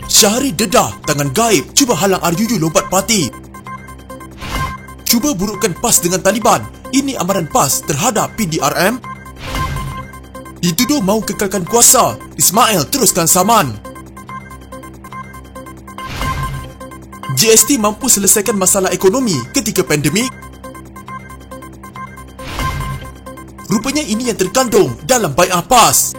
Syahri dedah tangan gaib cuba halang RUU lompat parti. Cuba burukkan PAS dengan Taliban. Ini amaran PAS terhadap PDRM. Dituduh mahu kekalkan kuasa, Ismail teruskan saman. GST mampu selesaikan masalah ekonomi ketika pandemik. Rupanya ini yang terkandung dalam bai'ah PAS.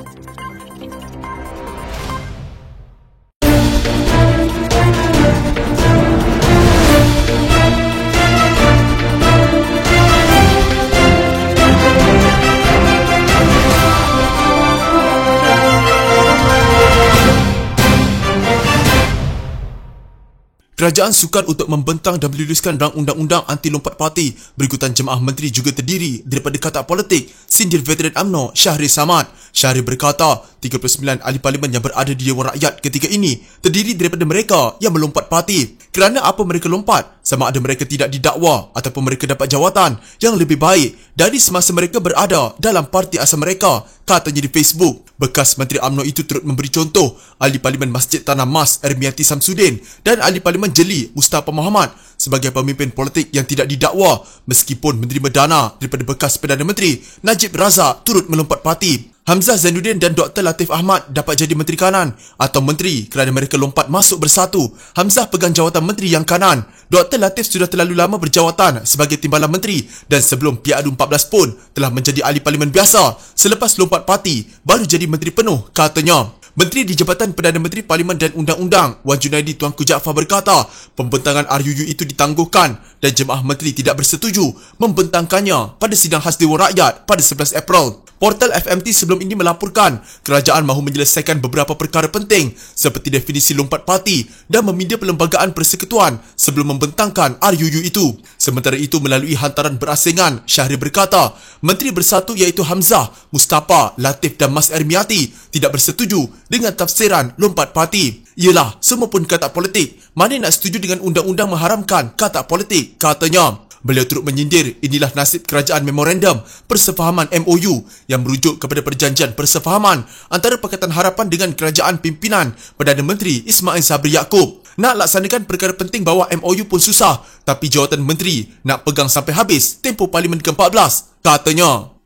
Kerajaan sukar untuk membentang dan meluluskan rang undang-undang anti lompat parti. Berikutan jemaah menteri juga terdiri daripada katak politik, sindir veteran UMNO Syahri Samad. Syahri berkata, 39 ahli parlimen yang berada di Dewan Rakyat ketika ini terdiri daripada mereka yang melompat parti. Kerana apa mereka lompat? Sama ada mereka tidak didakwa ataupun mereka dapat jawatan yang lebih baik dari semasa mereka berada dalam parti asal mereka, katanya di Facebook. Bekas Menteri UMNO itu turut memberi contoh ahli parlimen Masjid Tanah Mas Ermiati Samsudin dan ahli parlimen Jeli Mustafa Muhammad sebagai pemimpin politik yang tidak didakwa meskipun menerima dana daripada bekas Perdana Menteri Najib Razak turut melompat parti. Hamzah Zainuddin dan Dr. Latif Ahmad dapat jadi Menteri Kanan atau Menteri kerana mereka lompat masuk bersatu. Hamzah pegang jawatan Menteri yang kanan. Dr. Latif sudah terlalu lama berjawatan sebagai Timbalan Menteri dan sebelum PADU 14 pun telah menjadi ahli parlimen biasa. Selepas lompat parti, baru jadi Menteri penuh, katanya. Menteri di Jabatan Perdana Menteri Parlimen dan Undang-Undang Wan Junaidi Tuanku Jaafar berkata, pembentangan RUU itu ditangguhkan dan jemaah menteri tidak bersetuju membentangkannya pada sidang khas Dewan Rakyat pada 11 April. Portal FMT sebelum ini melaporkan kerajaan mahu menyelesaikan beberapa perkara penting seperti definisi lompat parti dan meminda perlembagaan persekutuan sebelum membentangkan RUU itu. Sementara itu, melalui hantaran berasingan, Syahri berkata, Menteri Bersatu iaitu Hamzah, Mustafa, Latif dan Mas Ermiati tidak bersetuju dengan tafsiran lompat parti. Yelah, semua pun katak politik. Mana nak setuju dengan undang-undang mengharamkan katak politik, katanya. Beliau turut menyindir inilah nasib kerajaan memorandum persefahaman MOU yang merujuk kepada perjanjian persefahaman antara Pakatan Harapan dengan kerajaan pimpinan Perdana Menteri Ismail Sabri Yaakob. Nak laksanakan perkara penting bawah MOU pun susah, tapi jawatan menteri nak pegang sampai habis tempoh Parlimen ke-14, katanya.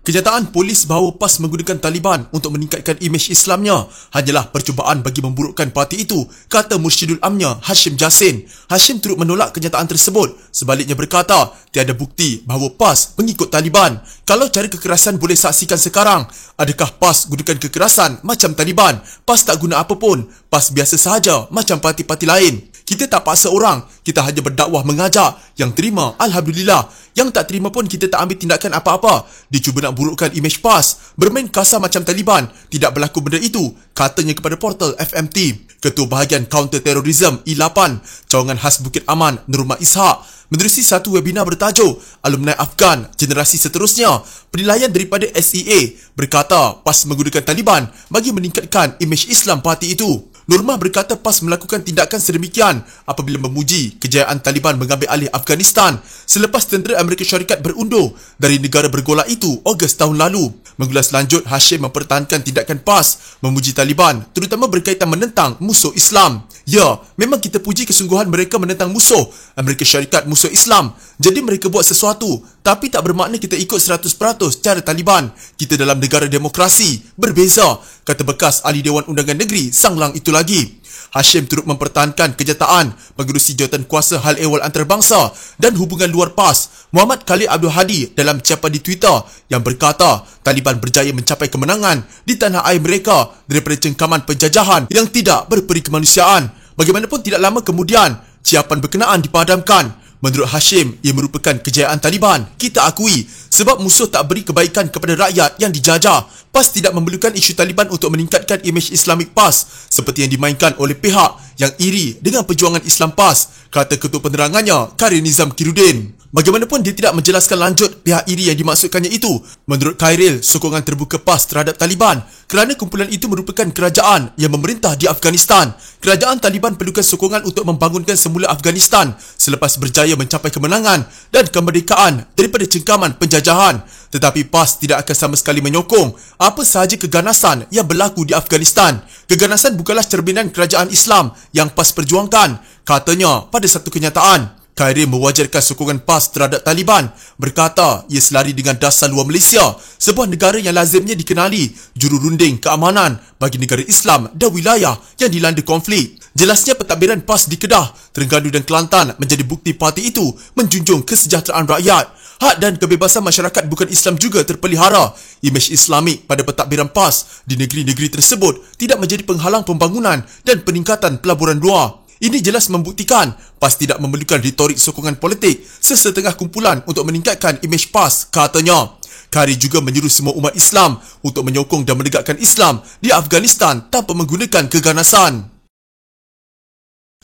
Kenyataan polis bahawa PAS menggunakan Taliban untuk meningkatkan imej Islamnya hanyalah percubaan bagi memburukkan parti itu, kata Mursyidul Amnya Hashim Jasin. Hashim turut menolak kenyataan tersebut. Sebaliknya berkata, tiada bukti bahawa PAS mengikut Taliban. Kalau cara kekerasan boleh saksikan sekarang, adakah PAS gunakan kekerasan macam Taliban? PAS tak guna apa pun. PAS biasa sahaja macam parti-parti lain. Kita tak paksa orang, kita hanya berdakwah mengajar. Yang terima, Alhamdulillah. Yang tak terima pun kita tak ambil tindakan apa-apa. Dia cuba nak burukkan imej PAS, bermain kasar macam Taliban. Tidak berlaku benda itu, katanya kepada portal FMT. Ketua Bahagian Counter Terrorism I8, cawangan khas Bukit Aman, Nurul Ishaq, menerusi satu webinar bertajuk Alumni Afgan Generasi Seterusnya, penilaian daripada SEA, berkata PAS menggunakan Taliban bagi meningkatkan imej Islam parti itu. Nurmah berkata PAS melakukan tindakan sedemikian apabila memuji kejayaan Taliban mengambil alih Afghanistan selepas tentera Amerika Syarikat berundur dari negara bergolak itu Ogos tahun lalu. Mengulas lanjut, Hashim mempertahankan tindakan PAS memuji Taliban terutama berkaitan menentang musuh Islam. Ya, memang kita puji kesungguhan mereka menentang musuh Amerika Syarikat, musuh Islam. Jadi mereka buat sesuatu, tapi tak bermakna kita ikut 100% cara Taliban. Kita dalam negara demokrasi, berbeza, kata bekas ahli Dewan Undangan Negeri Sanglang itu lagi. Hashim turut mempertahankan kenyataan pengerusi jawatan kuasa hal ehwal antarabangsa dan hubungan luar PAS Muhammad Khalid Abdul Hadi dalam capan di Twitter yang berkata Taliban berjaya mencapai kemenangan di tanah air mereka daripada cengkaman penjajahan yang tidak berperi kemanusiaan. Bagaimanapun tidak lama kemudian ciapan berkenaan dipadamkan. Menurut Hashim, ia merupakan kejayaan Taliban. Kita akui sebab musuh tak beri kebaikan kepada rakyat yang dijajah. PAS tidak memerlukan isu Taliban untuk meningkatkan imej Islamik PAS seperti yang dimainkan oleh pihak yang iri dengan perjuangan Islam PAS, kata ketua penerangannya Khairil Nizam Kirudin. Bagaimanapun dia tidak menjelaskan lanjut pihak iri yang dimaksudkannya itu. Menurut Khairil, sokongan terbuka PAS terhadap Taliban kerana kumpulan itu merupakan kerajaan yang memerintah di Afghanistan. Kerajaan Taliban perlukan sokongan untuk membangunkan semula Afghanistan selepas berjaya mencapai kemenangan dan kemerdekaan daripada cengkaman penjajahan. Tetapi PAS tidak akan sama sekali menyokong apa sahaja keganasan yang berlaku di Afghanistan. Keganasan bukanlah cerminan kerajaan Islam yang PAS perjuangkan, katanya pada satu kenyataan. Khairy mewajarkan sokongan PAS terhadap Taliban, berkata ia selari dengan dasar luar Malaysia, sebuah negara yang lazimnya dikenali jururunding keamanan bagi negara Islam dan wilayah yang dilanda konflik. Jelasnya pentadbiran PAS di Kedah, Terengganu dan Kelantan menjadi bukti parti itu menjunjung kesejahteraan rakyat. Hak dan kebebasan masyarakat bukan Islam juga terpelihara. Imej Islamik pada pentadbiran PAS di negeri-negeri tersebut tidak menjadi penghalang pembangunan dan peningkatan pelaburan luar. Ini jelas membuktikan PAS tidak memerlukan retorik sokongan politik sesetengah kumpulan untuk meningkatkan imej PAS, katanya. Khairy juga menyuruh semua umat Islam untuk menyokong dan menegakkan Islam di Afghanistan tanpa menggunakan keganasan.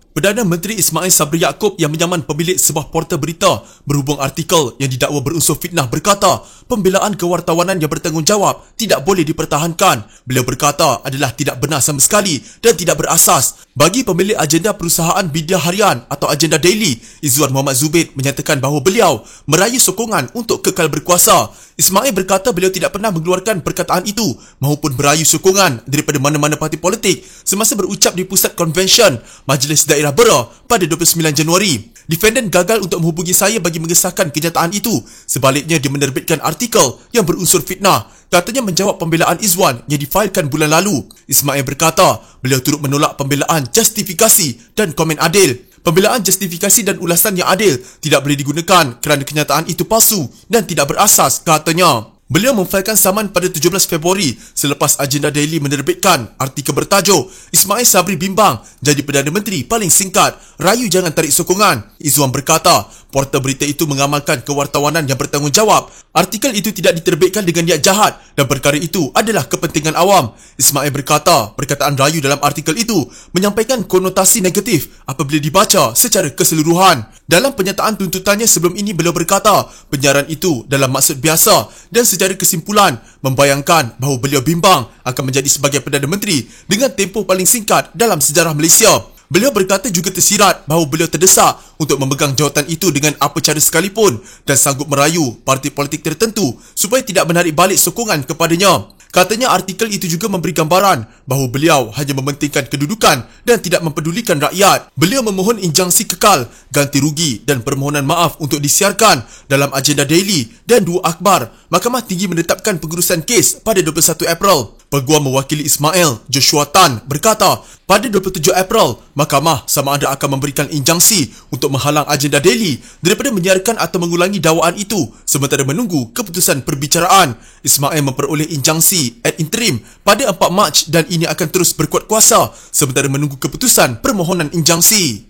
Perdana Menteri Ismail Sabri Yaakob yang menyaman pemilik sebuah portal berita berhubung artikel yang didakwa berunsur fitnah berkata, pembelaan kewartawanan yang bertanggungjawab tidak boleh dipertahankan. Beliau berkata adalah tidak benar sama sekali dan tidak berasas. Bagi pemilik agenda perusahaan media harian atau agenda daily, Izzuan Muhammad Zubaid menyatakan bahawa beliau meraih sokongan untuk kekal berkuasa. Ismail berkata beliau tidak pernah mengeluarkan perkataan itu maupun meraih sokongan daripada mana-mana parti politik semasa berucap di Pusat Konvensyen Majlis Daerah Berar pada 29 Januari. Defendant gagal untuk menghubungi saya bagi mengesahkan kenyataan itu. Sebaliknya dia menerbitkan artikel yang berunsur fitnah. Katanya menjawab pembelaan Izzuan yang difailkan bulan lalu. Ismail berkata beliau turut menolak pembelaan justifikasi dan komen adil. Pembelaan justifikasi dan ulasan yang adil tidak boleh digunakan kerana kenyataan itu palsu dan tidak berasas, katanya. Beliau memfailkan saman pada 17 Februari selepas agenda daily menerbitkan artikel bertajuk Ismail Sabri bimbang jadi Perdana Menteri paling singkat, rayu jangan tarik sokongan. Izzuan berkata portal berita itu mengamalkan kewartawanan yang bertanggungjawab. Artikel itu tidak diterbitkan dengan niat jahat dan perkara itu adalah kepentingan awam. Ismail berkata perkataan rayu dalam artikel itu menyampaikan konotasi negatif apabila dibaca secara keseluruhan. Dalam penyataan tuntutannya sebelum ini beliau berkata penyiaran itu dalam maksud biasa dan secara kesimpulan membayangkan bahawa beliau bimbang akan menjadi sebagai Perdana Menteri dengan tempoh paling singkat dalam sejarah Malaysia. Beliau berkata juga tersirat bahawa beliau terdesak untuk memegang jawatan itu dengan apa cara sekalipun dan sanggup merayu parti politik tertentu supaya tidak menarik balik sokongan kepadanya. Katanya artikel itu juga memberi gambaran bahawa beliau hanya mementingkan kedudukan dan tidak mempedulikan rakyat. Beliau memohon injangsi kekal, ganti rugi dan permohonan maaf untuk disiarkan dalam agenda daily dan dua akhbar. Mahkamah Tinggi menetapkan pengurusan kes pada 21 April. Peguam mewakili Ismail, Joshua Tan, berkata pada 27 April, mahkamah sama ada akan memberikan injangsi untuk menghalang agenda daily daripada menyiarkan atau mengulangi dakwaan itu sementara menunggu keputusan perbicaraan. Ismail memperoleh injangsi ad interim pada 4 Mac dan ini akan terus berkuat kuasa sementara menunggu keputusan permohonan injangsi.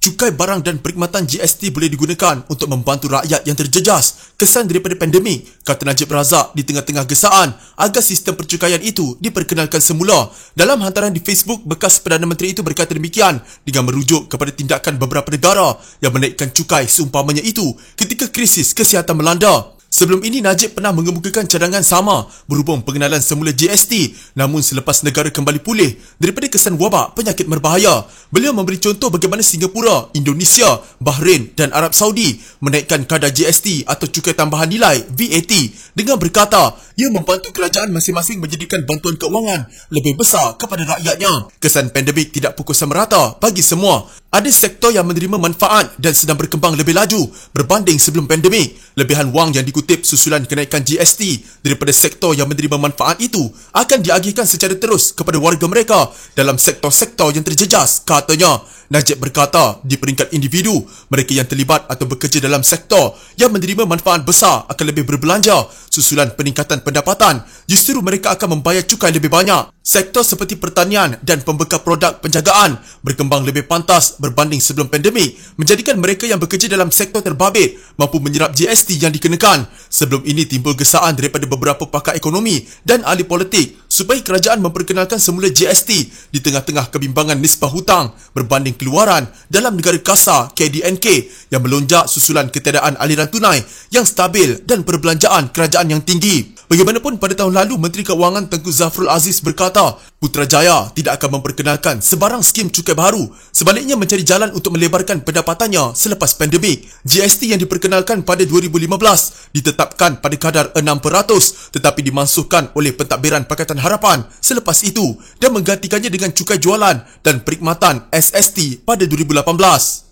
Cukai barang dan perkhidmatan GST boleh digunakan untuk membantu rakyat yang terjejas kesan daripada pandemik, kata Najib Razak di tengah-tengah gesaan agar sistem percukaian itu diperkenalkan semula. Dalam hantaran di Facebook, bekas Perdana Menteri itu berkata demikian dengan merujuk kepada tindakan beberapa negara yang menaikkan cukai seumpamanya itu ketika krisis kesihatan melanda. Sebelum ini, Najib pernah mengemukakan cadangan sama berhubung pengenalan semula GST namun selepas negara kembali pulih daripada kesan wabak penyakit berbahaya. Beliau memberi contoh bagaimana Singapura, Indonesia, Bahrain dan Arab Saudi menaikkan kadar GST atau cukai tambahan nilai VAT dengan berkata ia membantu kerajaan masing-masing menjadikan bantuan keuangan lebih besar kepada rakyatnya. Kesan pandemik tidak pukul sama rata bagi semua. Ada sektor yang menerima manfaat dan sedang berkembang lebih laju berbanding sebelum pandemik. Lebihan wang yang dikutip susulan kenaikan GST daripada sektor yang menerima manfaat itu akan diagihkan secara terus kepada warga mereka dalam sektor-sektor yang terjejas, katanya. Najib berkata di peringkat individu, mereka yang terlibat atau bekerja dalam sektor yang menerima manfaat besar akan lebih berbelanja susulan peningkatan pendapatan. Justru mereka akan membayar cukai lebih banyak. Sektor seperti pertanian dan pembekal produk penjagaan berkembang lebih pantas berbanding sebelum pandemik, menjadikan mereka yang bekerja dalam sektor terbabit mampu menyerap GST yang dikenakan. Sebelum ini timbul gesaan daripada beberapa pakar ekonomi dan ahli politik supaya kerajaan memperkenalkan semula GST di tengah-tengah kebimbangan nisbah hutang berbanding keluaran dalam negara kasa KDNK yang melonjak susulan ketiadaan aliran tunai yang stabil dan perbelanjaan kerajaan yang tinggi. Bagaimanapun pada tahun lalu Menteri Keuangan Tengku Zafrul Aziz berkata Putrajaya tidak akan memperkenalkan sebarang skim cukai baru, sebaliknya mencari jalan untuk melebarkan pendapatannya selepas pandemik. GST yang diperkenalkan pada 2015 ditetapkan pada kadar 6% tetapi dimansuhkan oleh Pentadbiran Pakatan Harapan selepas itu dan menggantikannya dengan cukai jualan dan perkhidmatan SST pada 2018.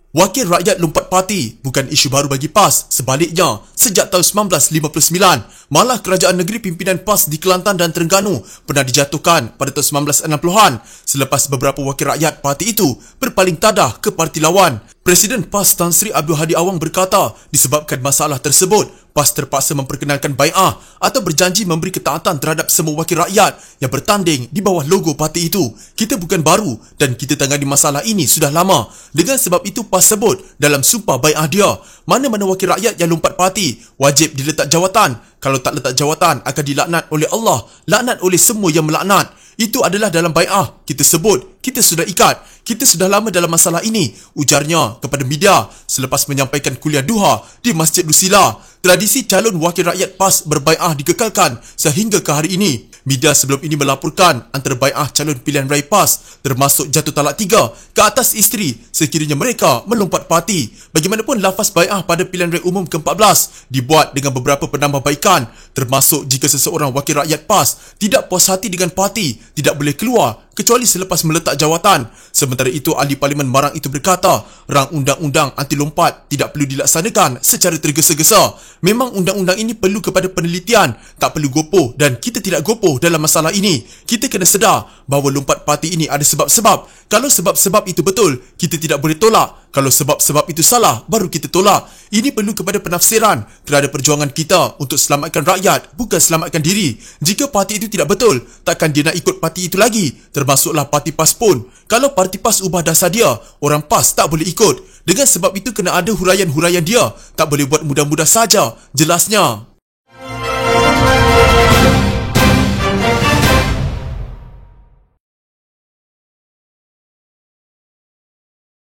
Wakil rakyat lompat parti bukan isu baru bagi PAS. Sebaliknya, sejak tahun 1959, malah kerajaan negeri pimpinan PAS di Kelantan dan Terengganu pernah dijatuhkan pada tahun 1960-an selepas beberapa wakil rakyat parti itu berpaling tadah ke parti lawan. Presiden PAS Tan Sri Abdul Hadi Awang berkata, disebabkan masalah tersebut, PAS terpaksa memperkenalkan bai'ah atau berjanji memberi ketaatan terhadap semua wakil rakyat yang bertanding di bawah logo parti itu. Kita bukan baru dan kita tangani masalah ini sudah lama. Dengan sebab itu PAS sebut dalam sumpah bai'ah dia, mana-mana wakil rakyat yang lompat parti wajib diletak jawatan. Kalau tak letak jawatan akan dilaknat oleh Allah, laknat oleh semua yang melaknat. Itu adalah dalam bai'ah. Kita sebut, kita sudah ikat. Kita sudah lama dalam masalah ini, ujarnya kepada media selepas menyampaikan kuliah duha di Masjid Dusila. Tradisi calon wakil rakyat PAS berbai'ah dikekalkan sehingga ke hari ini. Media sebelum ini melaporkan antara bai'ah calon pilihan raya PAS termasuk jatuh talak 3 ke atas isteri sekiranya mereka melompat parti. Bagaimanapun, lafaz bai'ah pada pilihan raya umum ke-14 dibuat dengan beberapa penambahbaikan, termasuk jika seseorang wakil rakyat PAS tidak puas hati dengan parti, tidak boleh keluar kecuali selepas meletak jawatan. Sementara itu, ahli parlimen Marang itu berkata, rang undang-undang anti lompat tidak perlu dilaksanakan secara tergesa-gesa. Memang undang-undang ini perlu kepada penelitian, tak perlu gopoh, dan kita tidak gopoh dalam masalah ini. Kita kena sedar bahawa lompat parti ini ada sebab-sebab. Kalau sebab-sebab itu betul, kita tidak boleh tolak. Kalau sebab-sebab itu salah, baru kita tolak. Ini perlu kepada penafsiran terhadap perjuangan kita untuk selamatkan rakyat, bukan selamatkan diri. Jika parti itu tidak betul, takkan dia nak ikut parti itu lagi, termasuklah parti PAS pun. Kalau parti PAS ubah dasar dia, orang PAS tak boleh ikut. Dengan sebab itu kena ada huraian-huraian dia. Tak boleh buat mudah-mudah saja, jelasnya.